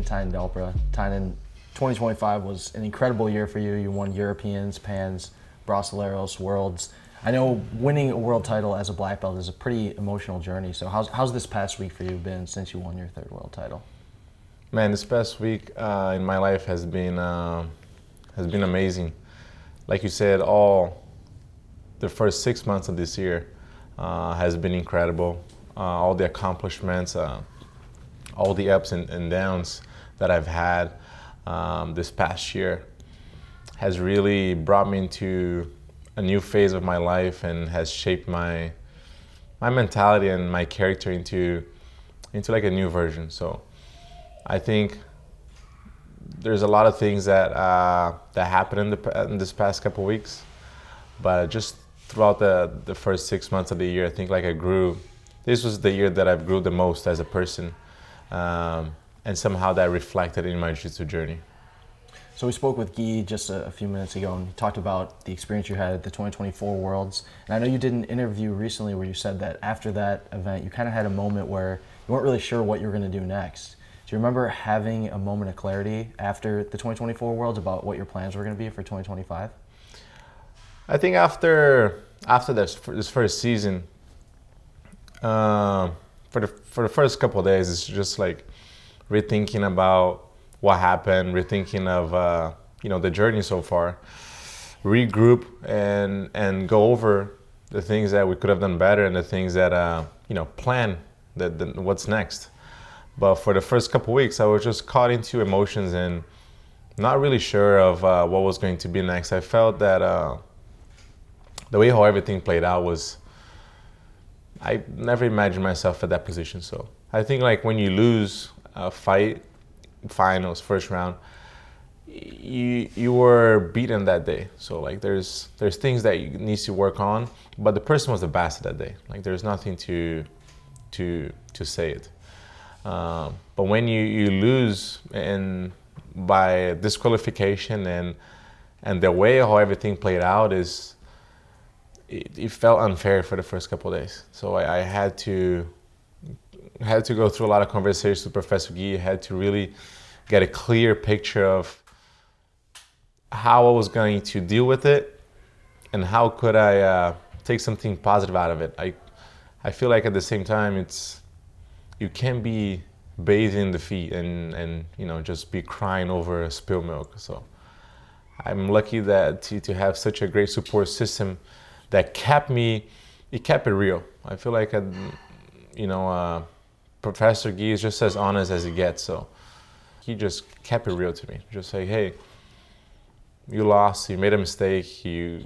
Champion Tainan Dalpra. Tainan, 2025 was an incredible year for you. You won Europeans, Pans, Brasileiros, Worlds. I know winning a world title as a black belt is a pretty emotional journey. So how's this past week for you been since you won your third world title? Man, this past week in my life has been amazing. Like you said, all the first 6 months of this year has been incredible. All the accomplishments, all the ups and downs that I've had this past year has really brought me into a new phase of my life and has shaped my mentality and my character into like a new version. So I think there's a lot of things that happened in this past couple of weeks, but just throughout the first 6 months of the year, I think like I grew. This was the year that I've grew the most as a person, and somehow that reflected in my jiu-jitsu journey. So we spoke with Guy just a few minutes ago, and he talked about the experience you had at the 2024 Worlds. And I know you did an interview recently where you said that after that event, you kind of had a moment where you weren't really sure what you were going to do next. Do you remember having a moment of clarity after the 2024 Worlds about what your plans were going to be for 2025? I think after this first season, for the first couple of days, it's just like rethinking about what happened, rethinking of the journey so far, regroup and go over the things that we could have done better and the things that plan what's next. But for the first couple of weeks, I was just caught into emotions and not really sure of what was going to be next. I felt that the way how everything played out was, I never imagined myself at that position. So I think like when you lose a fight, finals, first round, you were beaten that day. So like there's things that you need to work on, but the person was the bastard that day. Like there's nothing to say it. But when you lose and by disqualification and the way how everything played out is, it felt unfair for the first couple of days. So I had to go through a lot of conversations with Professor Guy. I had to really get a clear picture of how I was going to deal with it and how could I take something positive out of it. I feel like at the same time, you can't be bathed in defeat and just be crying over spilled milk. So I'm lucky that to have such a great support system that kept it real. I feel like Professor Guy is just as honest as he gets. So he just kept it real to me. Just say, hey, you lost, you made a mistake, you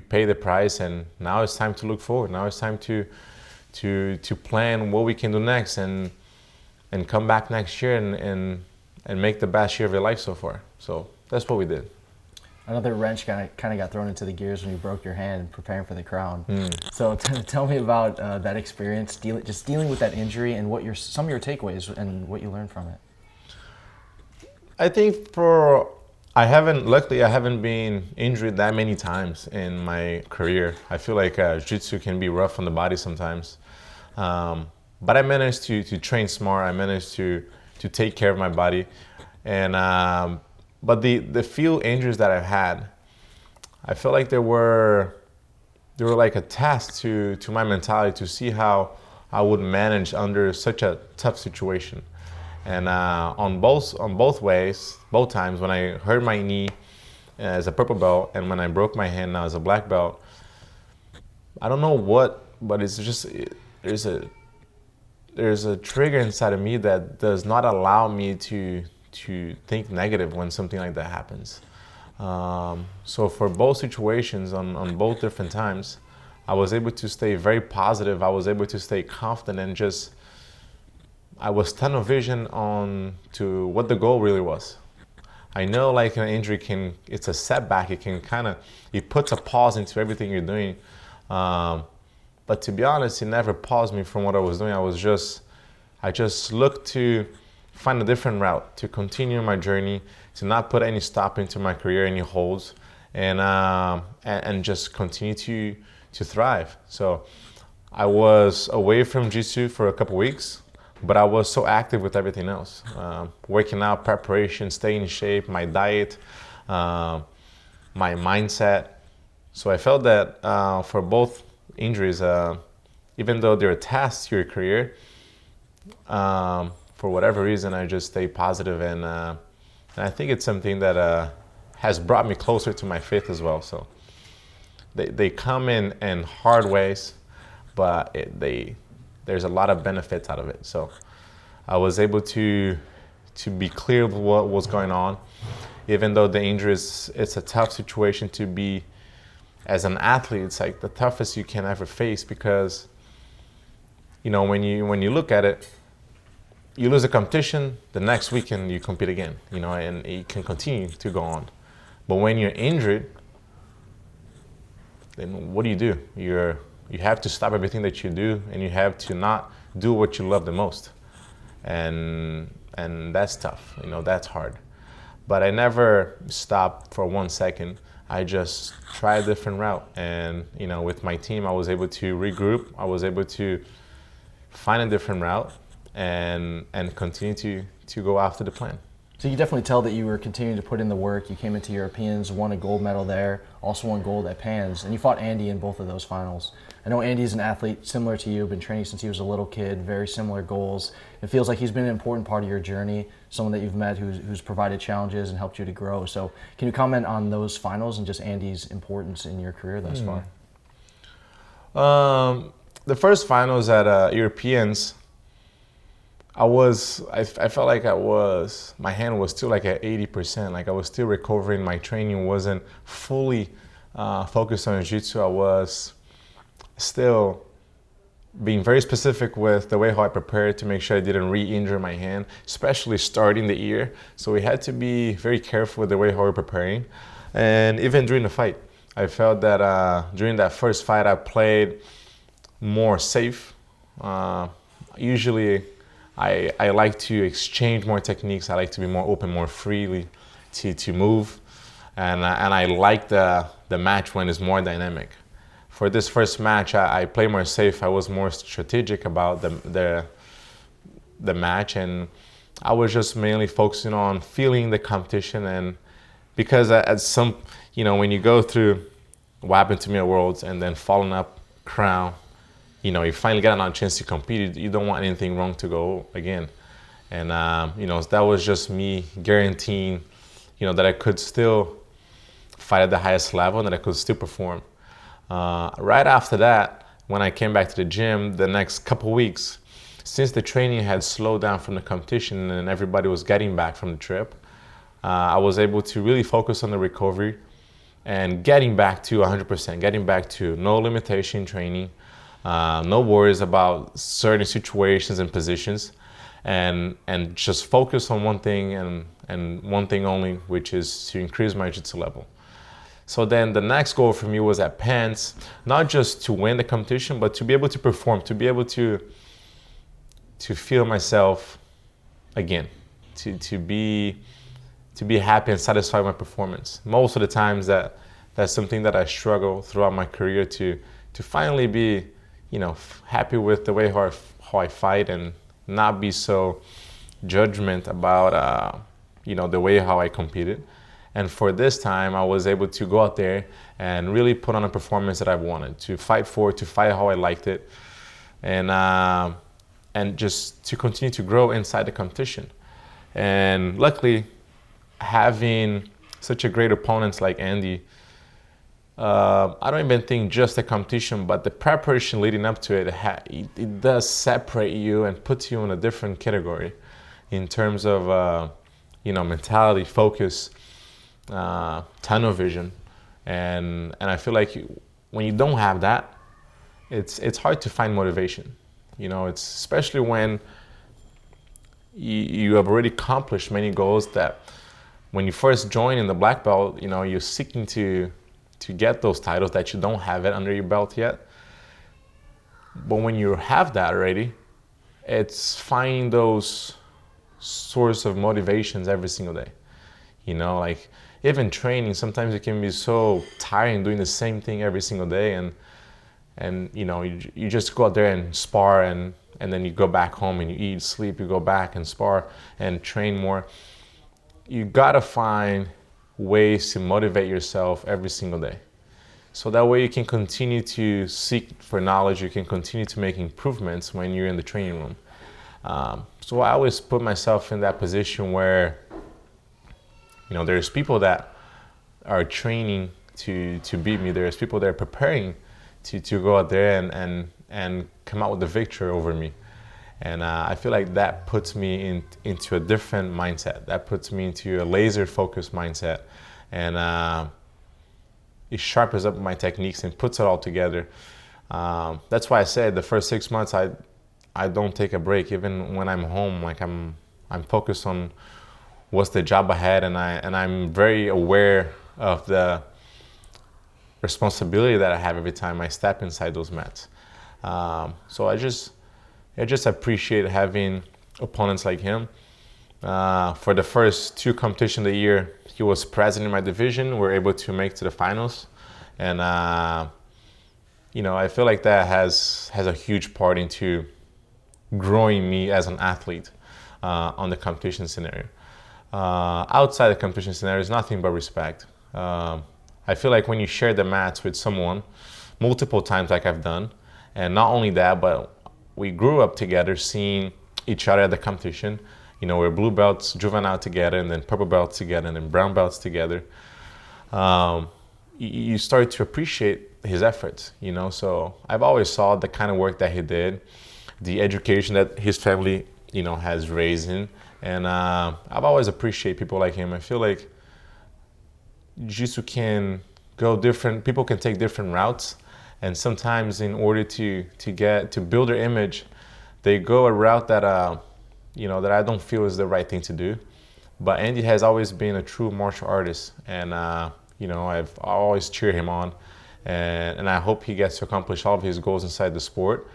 pay the price, and now it's time to look forward. Now it's time to plan what we can do next and come back next year and make the best year of your life so far. So that's what we did. Another wrench kind of got thrown into the gears when you broke your hand preparing for the crown. So tell me about that experience, dealing with that injury and what some of your takeaways and what you learned from it. I think luckily I haven't been injured that many times in my career. I feel like jiu-jitsu can be rough on the body sometimes. But I managed to train smart. I managed to take care of my body. And but the few injuries that I've had, I feel like they were like a test to my mentality to see how I would manage under such a tough situation. And on both ways, both times, when I hurt my knee as a purple belt and when I broke my hand now as a black belt, I don't know what, but it's just there's a trigger inside of me that does not allow me to think negative when something like that happens. So for both situations, on both different times, I was able to stay very positive. I was able to stay confident and I was tunnel vision on to what the goal really was. I know like an injury it's a setback. It puts a pause into everything you're doing. But to be honest, it never paused me from what I was doing. I just looked to find a different route, to continue my journey, to not put any stop into my career, any holds, and just continue to thrive. So I was away from Jiu-Jitsu for a couple weeks, but I was so active with everything else. Working out, preparation, staying in shape, my diet, my mindset. So I felt that for both injuries, even though they're tasks to your career, for whatever reason, I just stay positive, and I think it's something that has brought me closer to my faith as well. So they come in hard ways, but there's a lot of benefits out of it. So I was able to be clear of what was going on, even though the injury it's a tough situation to be. As an athlete, it's like the toughest you can ever face, because when you look at it, you lose a competition, the next weekend you compete again, and it can continue to go on. But when you're injured, then what do? You have to stop everything that you do, and you have to not do what you love the most, and that's tough. That's hard. But I never stopped for 1 second. I just tried a different route, and with my team, I was able to regroup. I was able to find a different route and continue to go after the plan. So you definitely tell that you were continuing to put in the work. You came into Europeans, won a gold medal there, also won gold at Pans, and you fought Andy in both of those finals. I know Andy's an athlete similar to you, been training since he was a little kid, very similar goals. It feels like he's been an important part of your journey, someone that you've met who's provided challenges and helped you to grow. So can you comment on those finals and just Andy's importance in your career thus far? The first finals at Europeans, I felt like my hand was still like at 80%. Like I was still recovering. My training wasn't fully focused on jiu-jitsu. I was still being very specific with the way how I prepared to make sure I didn't re-injure my hand, especially starting the year. So we had to be very careful with the way how we're preparing. And even during the fight, I felt that during that first fight, I played more safe. Usually, I like to exchange more techniques. I like to be more open, more freely to move. And I like the match when it's more dynamic. For this first match, I played more safe. I was more strategic about the match, and I was just mainly focusing on feeling the competition. And because at some, when you go through what happened to me at Worlds and then following up crown, you finally got another chance to compete. You don't want anything wrong to go again. And, that was just me guaranteeing, that I could still fight at the highest level and that I could still perform. Right after that, when I came back to the gym, the next couple weeks, since the training had slowed down from the competition and everybody was getting back from the trip, I was able to really focus on the recovery and getting back to 100%, getting back to no limitation training, no worries about certain situations and positions, and just focus on one thing and one thing only, which is to increase my jiu-jitsu level. So then the next goal for me was at Pans, not just to win the competition, but to be able to perform, to be able to feel myself again, to be happy and satisfied with my performance. Most of the times that's something that I struggle throughout my career to finally be, happy with the way how I fight and not be so judgment about, the way how I competed. And for this time, I was able to go out there and really put on a performance that I wanted, to fight how I liked it, and just to continue to grow inside the competition. And luckily, having such a great opponents like Andy, I don't even think just the competition, but the preparation leading up to it, it does separate you and puts you in a different category in terms of, mentality, focus, tunnel vision. And I feel like when you don't have that, it's hard to find motivation. It's especially when you have already accomplished many goals that when you first join in the black belt, you're seeking to get those titles that you don't have it under your belt yet. But when you have that already, it's finding those source of motivations every single day. Like even training, sometimes it can be so tiring doing the same thing every single day. and you just go out there and spar, and then you go back home and you eat, sleep, you go back and spar and train more. You gotta find ways to motivate yourself every single day. So that way you can continue to seek for knowledge, you can continue to make improvements when you're in the training room. So I always put myself in that position where, there's people that are training to beat me. There's people that are preparing to go out there and come out with the victory over me. And I feel like that puts me into a different mindset. That puts me into a laser focused mindset. And it sharpens up my techniques and puts it all together. That's why I said the first 6 months, I don't take a break. Even when I'm home, like I'm focused on what's the job ahead, and I'm very aware of the responsibility that I have every time I step inside those mats. So I just appreciate having opponents like him. For the first 2 competitions of the year, he was president in my division. We were able to make to the finals, and I feel like that has a huge part into growing me as an athlete on the competition scenario. Outside the competition scenario is nothing but respect. I feel like when you share the mats with someone multiple times, like I've done, and not only that, but we grew up together, seeing each other at the competition. We're blue belts, juvenile together, and then purple belts together, and then brown belts together. You start to appreciate his efforts, So I've always saw the kind of work that he did, the education that his family, has raised him. And I've always appreciated people like him. I feel like Jiu-Jitsu can go different, people can take different routes. And sometimes in order to build their image, they go a route that, that I don't feel is the right thing to do. But Andy has always been a true martial artist. And, I've always cheered him on. And I hope he gets to accomplish all of his goals inside the sport.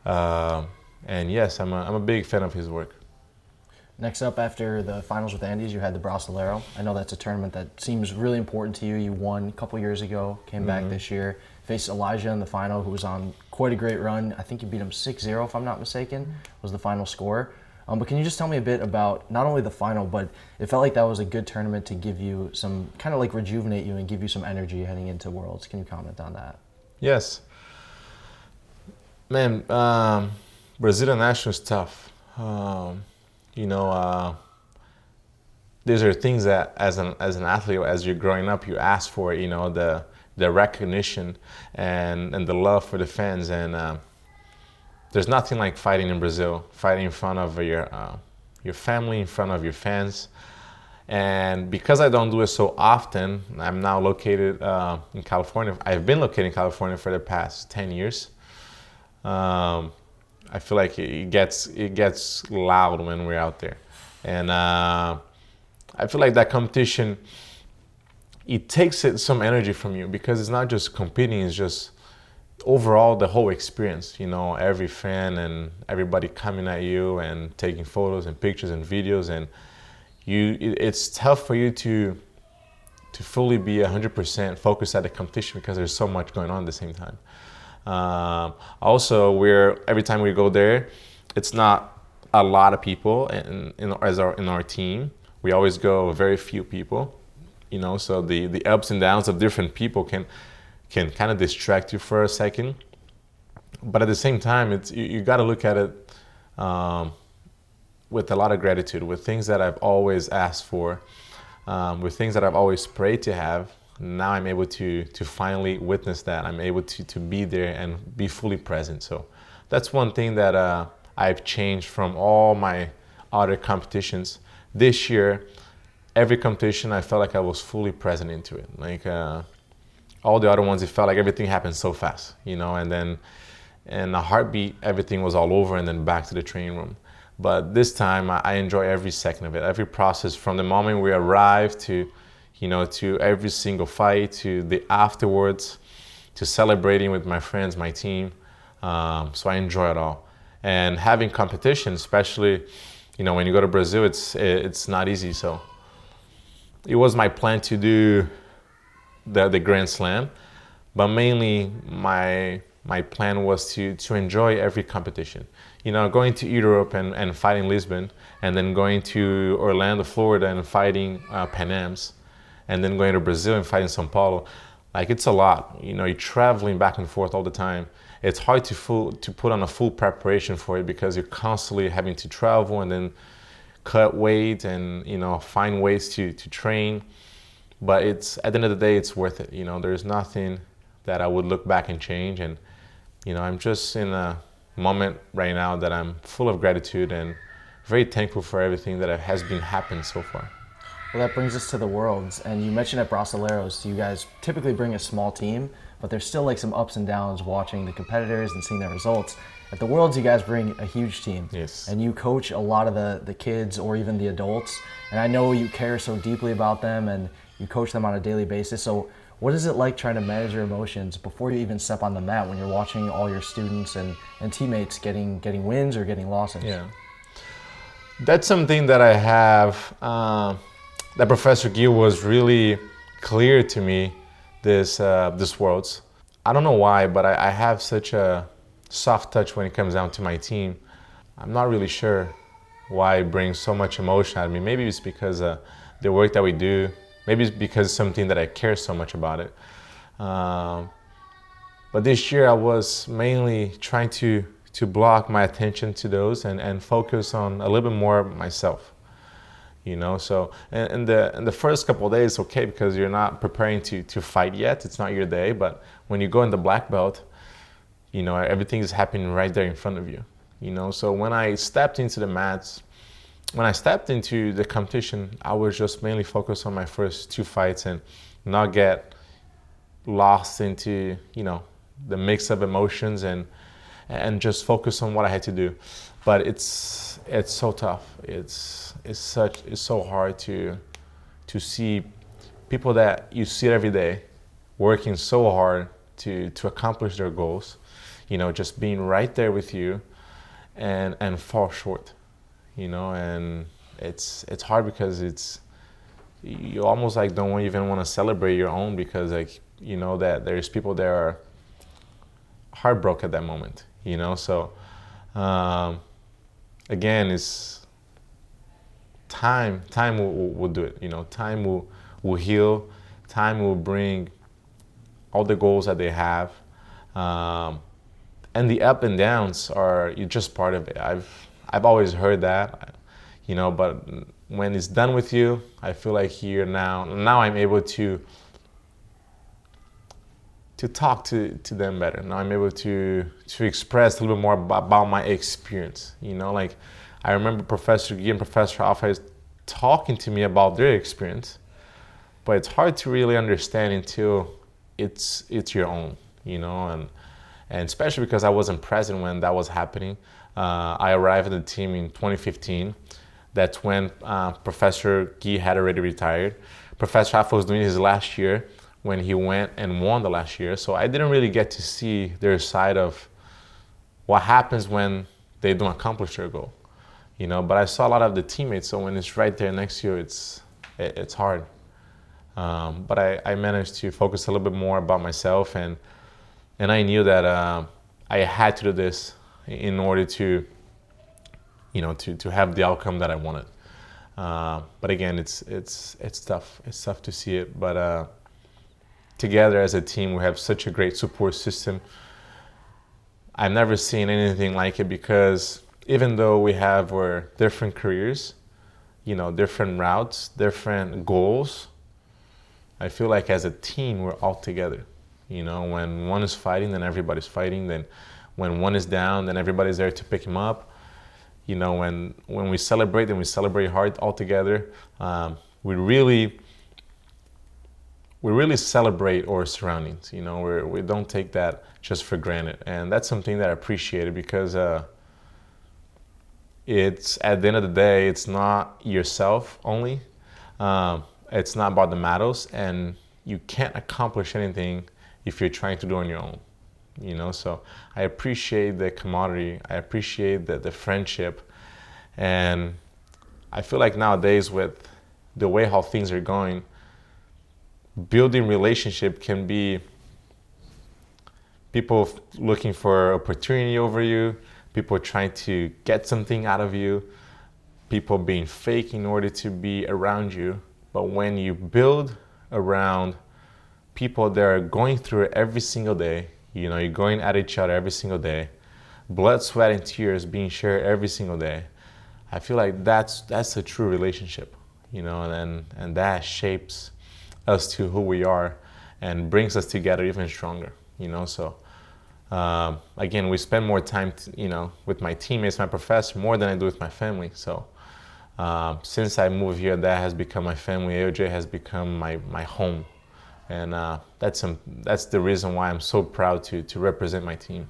And yes, I'm a big fan of his work. Next up, after the finals with Andes, you had the Brasileiro. I know that's a tournament that seems really important to you. You won a couple years ago, came back this year, faced Elijah in the final, who was on quite a great run. I think you beat him 6-0, if I'm not mistaken, was the final score. But can you just tell me a bit about not only the final, but it felt like that was a good tournament to give you some, kind of like rejuvenate you and give you some energy heading into Worlds. Can you comment on that? Yes. Man, Brazilian National is tough. These are things that as an athlete, as you're growing up, you ask for, the recognition and the love for the fans. And there's nothing like fighting in Brazil, fighting in front of your family, in front of your fans. And because I don't do it so often, I'm now located in California. I've been located in California for the past 10 years. I feel like it gets loud when we're out there. And I feel like that competition, it takes some energy from you, because it's not just competing, it's just overall the whole experience. Every fan and everybody coming at you and taking photos and pictures and videos, and it's tough for you to fully be 100% focused at the competition, because there's so much going on at the same time. Also, every time we go there, it's not a lot of people in our team. We always go very few people, so the ups and downs of different people can kind of distract you for a second. But at the same time, you got to look at it with a lot of gratitude, with things that I've always asked for, with things that I've always prayed to have. Now I'm able to finally witness that. I'm able to be there and be fully present. So that's one thing that I've changed from all my other competitions. This year, every competition, I felt like I was fully present into it. Like all the other ones, it felt like everything happened so fast, and then in a heartbeat, everything was all over and then back to the training room. But this time, I enjoy every second of it, every process, from the moment we arrive to every single fight, to the afterwards, to celebrating with my friends, my team. So I enjoy it all. And having competition, especially, when you go to Brazil, it's not easy. So it was my plan to do the Grand Slam, but mainly my my plan was to enjoy every competition. Going to Europe and fighting Lisbon, and then going to Orlando, Florida, and fighting Pan Am's, and then going to Brazil and fighting São Paulo. Like, it's a lot. You're traveling back and forth all the time. It's hard to put on a full preparation for it because you're constantly having to travel and then cut weight and find ways to train. But it's, at the end of the day, it's worth it. There's nothing that I would look back and change. And I'm just in a moment right now that I'm full of gratitude and very thankful for everything that has been happening so far. Well, that brings us to the Worlds, and you mentioned at Brasileiros, you guys typically bring a small team, but there's still like some ups and downs watching the competitors and seeing their results. At the Worlds, you guys bring a huge team. Yes. And you coach a lot of the kids or even the adults, and I know you care so deeply about them and you coach them on a daily basis. So what is it like trying to manage your emotions before you even step on the mat when you're watching all your students and teammates getting wins or getting losses? Yeah. That's something that I have, that Professor Gil was really clear to me this Worlds. I don't know why, but I have such a soft touch when it comes down to my team. I'm not really sure why it brings so much emotion out of me. Maybe it's because the work that we do. Maybe it's because it's something that I care so much about it. But this year I was mainly trying to block my attention to those and focus on a little bit more myself. So in the first couple of days, okay, because you're not preparing to fight yet. It's not your day. But when you go in the black belt, everything is happening right there in front of you. So when I stepped into the mats, when I stepped into the competition, I was just mainly focused on my first 2 fights and not get lost into, the mix of emotions and just focus on what I had to do. But it's so tough. It's so hard to see people that you see every day working so hard to accomplish their goals, just being right there with you and fall short. And it's hard because you almost like don't even want to celebrate your own because that there's people that are heartbroken at that moment, So again, it's time will do it. Time will heal. Time will bring all the goals that they have, and the up and downs are just part of it. I've always heard that, but when it's done with you, I feel like here now I'm able to talk to them better. Now I'm able to express a little bit more about my experience. Like I remember Professor Guy and Professor Alpha talking to me about their experience, but it's hard to really understand until it's your own, and especially because I wasn't present when that was happening. I arrived at the team in 2015. That's when Professor Guy had already retired. Professor Alpha was doing his last year when he went and won the last year. So I didn't really get to see their side of what happens when they don't accomplish their goal. But I saw a lot of the teammates. So when it's right there next to you, it's hard. But I managed to focus a little bit more about myself, and I knew that I had to do this in order to have the outcome that I wanted. But again, it's tough. It's tough to see it. But together as a team, we have such a great support system. I've never seen anything like it because even though we have our different careers, different routes, different goals, I feel like as a team, we're all together. When one is fighting, then everybody's fighting. Then when one is down, then everybody's there to pick him up. When we celebrate, then we celebrate hard all together. We really celebrate our surroundings. We don't take that just for granted. And that's something that I appreciated because it's, at the end of the day, it's not yourself only. It's not about the medals, and you can't accomplish anything if you're trying to do it on your own. So I appreciate the camaraderie. I appreciate the friendship. And I feel like nowadays with the way how things are going, building relationship can be people looking for opportunity over you, people trying to get something out of you, people being fake in order to be around you. But when you build around people that are going through it every single day, you know, you're going at each other every single day, blood, sweat, and tears being shared every single day, I feel like that's a true relationship, you know, and that shapes us to who we are and brings us together even stronger, you know. So again, we spend more time, you know, with my teammates, my professor, more than I do with my family. So since I moved here, that has become my family. AOJ has become my home, and that's the reason why I'm so proud to represent my team.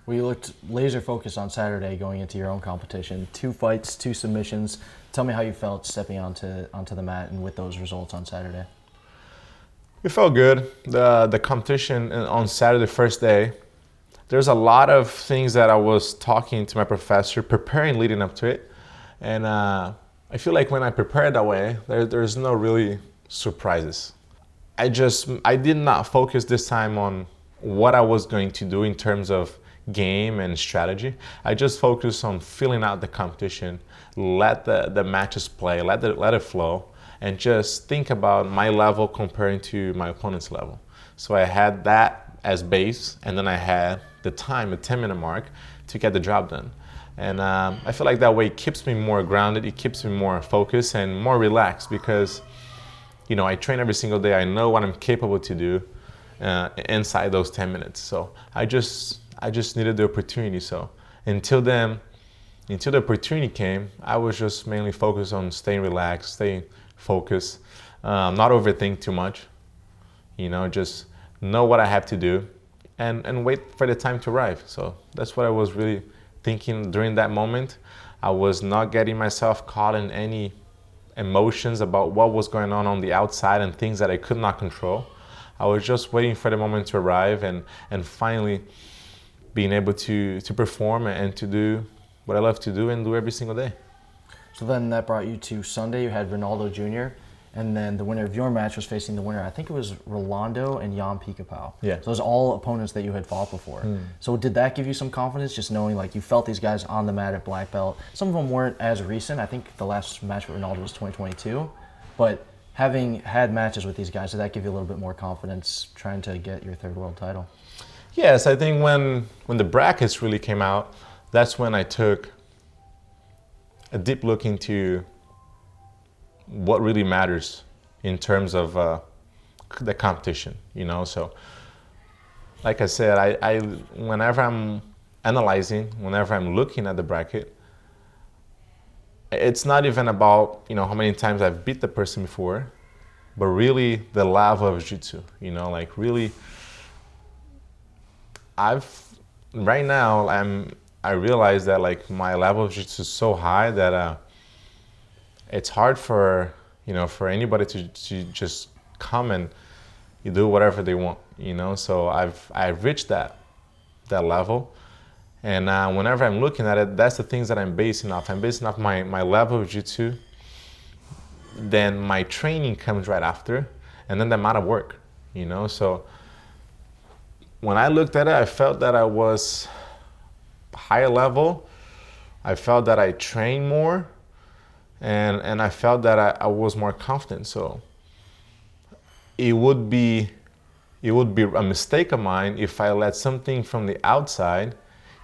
Well, you looked laser focused on Saturday going into your own competition. 2 fights, 2 submissions. Tell me how you felt stepping onto the mat and with those results on Saturday. It felt good. The competition on Saturday, first day, there's a lot of things that I was talking to my professor, preparing leading up to it. And I feel like when I prepared that way, there's no really surprises. I did not focus this time on what I was going to do in terms of game and strategy. I just focused on filling out the competition, let the matches play, let it flow, and just think about my level comparing to my opponent's level. So I had that as base, and then I had the time, the 10-minute mark, to get the job done. And I feel like that way it keeps me more grounded, it keeps me more focused and more relaxed because, you know, I train every single day. I know what I'm capable to do inside those 10 minutes. So I just needed the opportunity. So until the opportunity came, I was just mainly focused on staying relaxed, staying focused, not overthink too much, you know, just know what I have to do and wait for the time to arrive. So that's what I was really thinking during that moment. I was not getting myself caught in any emotions about what was going on the outside and things that I could not control. I was just waiting for the moment to arrive and finally being able to perform and to do what I love to do and do every single day. So then that brought you to Sunday. You had Ronaldo Jr., and then the winner of your match was facing the winner, I think it was Rolando and Jan Picapau. Yeah. So those all opponents that you had fought before. So did that give you some confidence, just knowing like you felt these guys on the mat at black belt? Some of them weren't as recent. I think the last match with Ronaldo was 2022. But having had matches with these guys, did that give you a little bit more confidence trying to get your 3rd world title? Yes, I think when the brackets really came out, that's when I took a deep look into what really matters in terms of the competition, you know. So like I said, I whenever I'm analyzing, whenever I'm looking at the bracket, it's not even about, you know, how many times I've beat the person before, but really the level of jiu-jitsu, you know, like really right now I realize that like my level of jiu-jitsu is so high that it's hard for, you know, for anybody to just come and you do whatever they want, you know. So I've reached that level, and whenever I'm looking at it, that's the things that I'm basing off. I'm basing off my level of jiu-jitsu, then my training comes right after, and then the amount of work, you know. So when I looked at it, I felt that I was higher level. I felt that I trained more, and I felt that I was more confident. So it would be a mistake of mine if I let something from the outside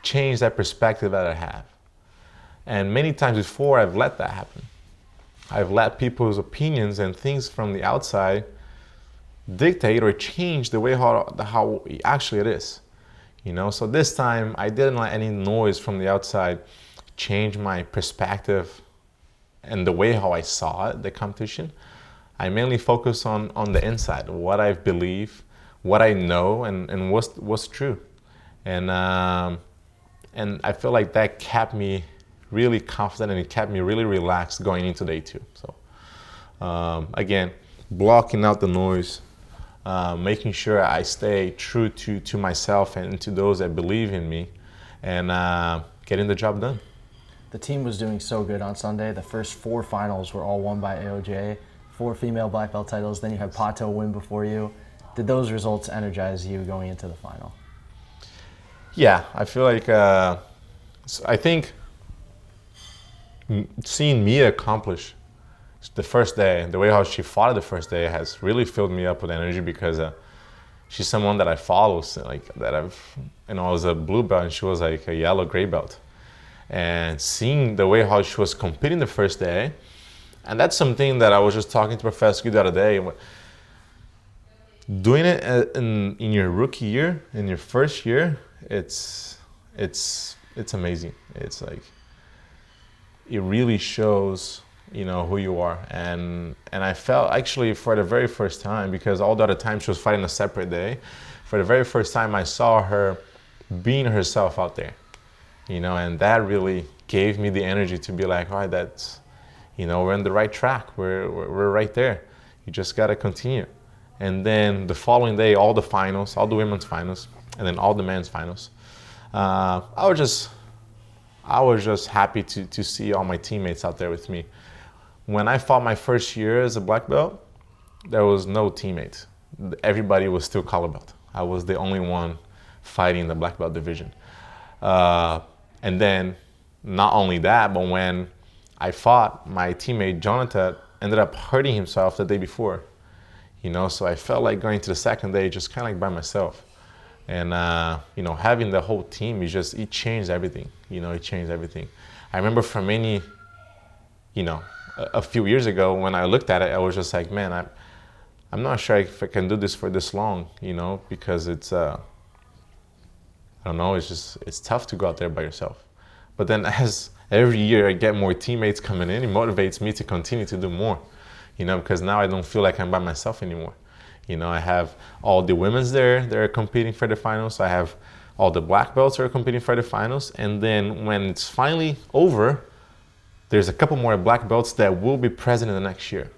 change that perspective that I have. And many times before, I've let that happen. I've let people's opinions and things from the outside dictate or change the way how actually it is, you know. So this time I didn't let any noise from the outside change my perspective and the way how I saw it, the competition. I mainly focus on the inside, what I believe, what I know, and what's true, and I feel like that kept me really confident and it kept me really relaxed going into day 2. So again, blocking out the noise, making sure I stay true to myself and to those that believe in me, and getting the job done. The team was doing so good on Sunday. The first 4 finals were all won by AOJ, 4 female black belt titles. Then you had Pato win before you. Did those results energize you going into the final? Yeah, I feel like I think seeing Mia accomplish the first day, the way how she fought the first day has really filled me up with energy because she's someone that I follow, like that I was a blue belt and she was like a yellow gray belt. And seeing the way how she was competing the first day, and that's something that I was just talking to Professor the other day. Doing it in your rookie year, in your first year, it's amazing. It's like, it really shows, who you are. And I felt actually for the very first time, because all the other time she was fighting a separate day, for the very first time I saw her being herself out there, and that really gave me the energy to be like, all right, that's, we're on the right track. We're right there. You just got to continue. And then the following day, all the finals, all the women's finals, and then all the men's finals. I was just happy to see all my teammates out there with me. When I fought my first year as a black belt, there was no teammates. Everybody was still color belt. I was the only one fighting the black belt division. And then not only that, but when I fought, my teammate Jonathan ended up hurting himself the day before. So I felt like going to the second day just kind of like by myself. And, having the whole team, it changed everything. It changed everything. I remember for many, a few years ago when I looked at it, I was just like, man, I'm not sure if I can do this for this long, because it's, I don't know, it's tough to go out there by yourself. But then as every year I get more teammates coming in, it motivates me to continue to do more, because now I don't feel like I'm by myself anymore. I have all the women's there, they're competing for the finals. I have all the black belts that are competing for the finals. And then when it's finally over, there's a couple more black belts that will be present in the next year.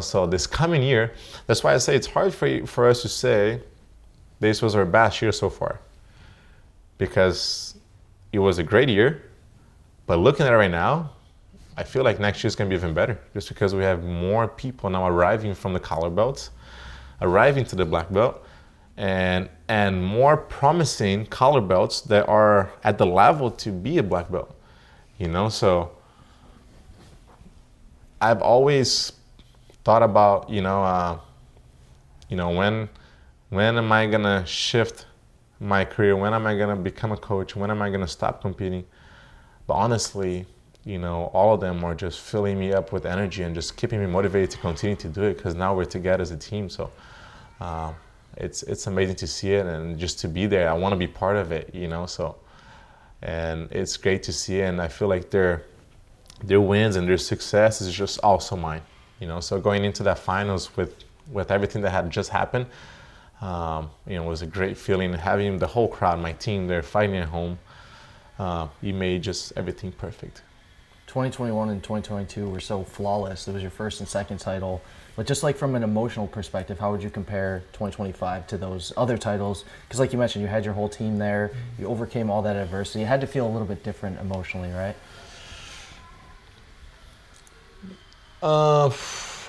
So this coming year, that's why I say it's hard for us to say this was our best year so far. Because it was a great year, but looking at it right now, I feel like next year's gonna be even better, just because we have more people now arriving from the color belts, arriving to the black belt, and more promising color belts that are at the level to be a black belt. So I've always thought about, when am I gonna shift my career? When am I gonna become a coach? When am I gonna stop competing? But honestly, all of them are just filling me up with energy and just keeping me motivated to continue to do it, because now we're together as a team. So it's amazing to see it and just to be there. I want to be part of it, so, and it's great to see it. And I feel like their wins and their success is just also mine, so going into that finals with everything that had just happened, it was a great feeling having the whole crowd, my team there fighting at home. It made just everything perfect. 2021 and 2022 were so flawless. It was your first and second title. But just like from an emotional perspective, how would you compare 2025 to those other titles? Because like you mentioned, you had your whole team there. You overcame all that adversity. You had to feel a little bit different emotionally, right?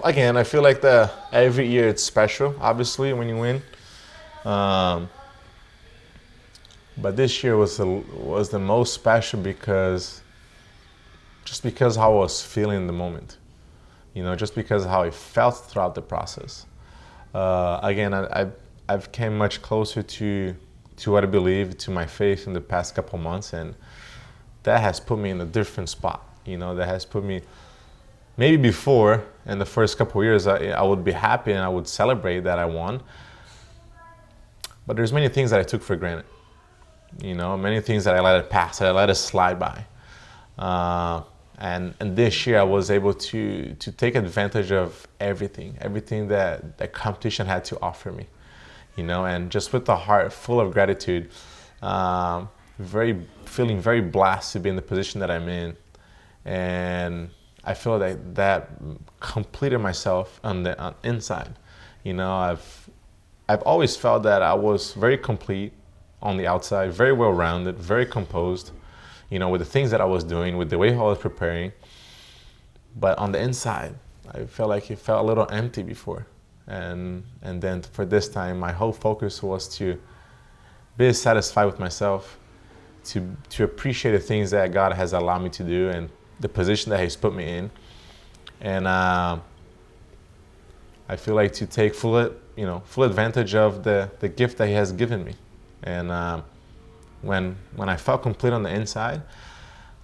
Again, I feel like every year it's special, obviously, when you win. But this year was the most special because how I was feeling in the moment, just because how I felt throughout the process. Again, I've came much closer to what I believe, to my faith in the past couple months, and that has put me in a different spot. That has put me, maybe before, in the first couple of years, I would be happy and I would celebrate that I won. But there's many things that I took for granted. Many things that I let it pass, that I let it slide by. And this year I was able to take advantage of everything that competition had to offer me, and just with the heart full of gratitude, feeling very blessed to be in the position that I'm in. And I feel that completed myself on the inside. I've always felt that I was very complete on the outside, very well-rounded, very composed, with the things that I was doing, with the way I was preparing. But on the inside, I felt like it felt a little empty before. And then for this time, my whole focus was to be satisfied with myself, to appreciate the things that God has allowed me to do and the position that He's put me in, and I feel like to take full advantage of the gift that He has given me. And when I felt complete on the inside,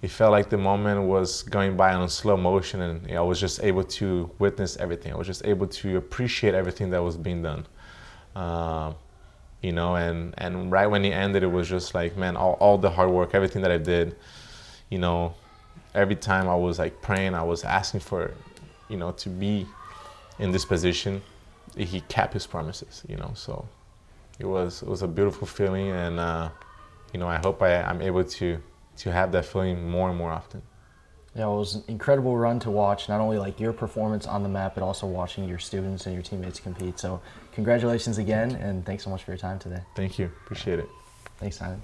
it felt like the moment was going by on slow motion, and I was just able to witness everything. I was just able to appreciate everything that was being done. And right when it ended, it was just like, man, all the hard work, everything that I did, every time I was like praying, I was asking for, to be in this position. He kept His promises, so it was a beautiful feeling, and I hope I'm able to have that feeling more and more often. Yeah, it was an incredible run to watch, not only like your performance on the mat, but also watching your students and your teammates compete. So congratulations again, and thanks so much for your time today. Thank you. Appreciate it. Thanks, Tainan.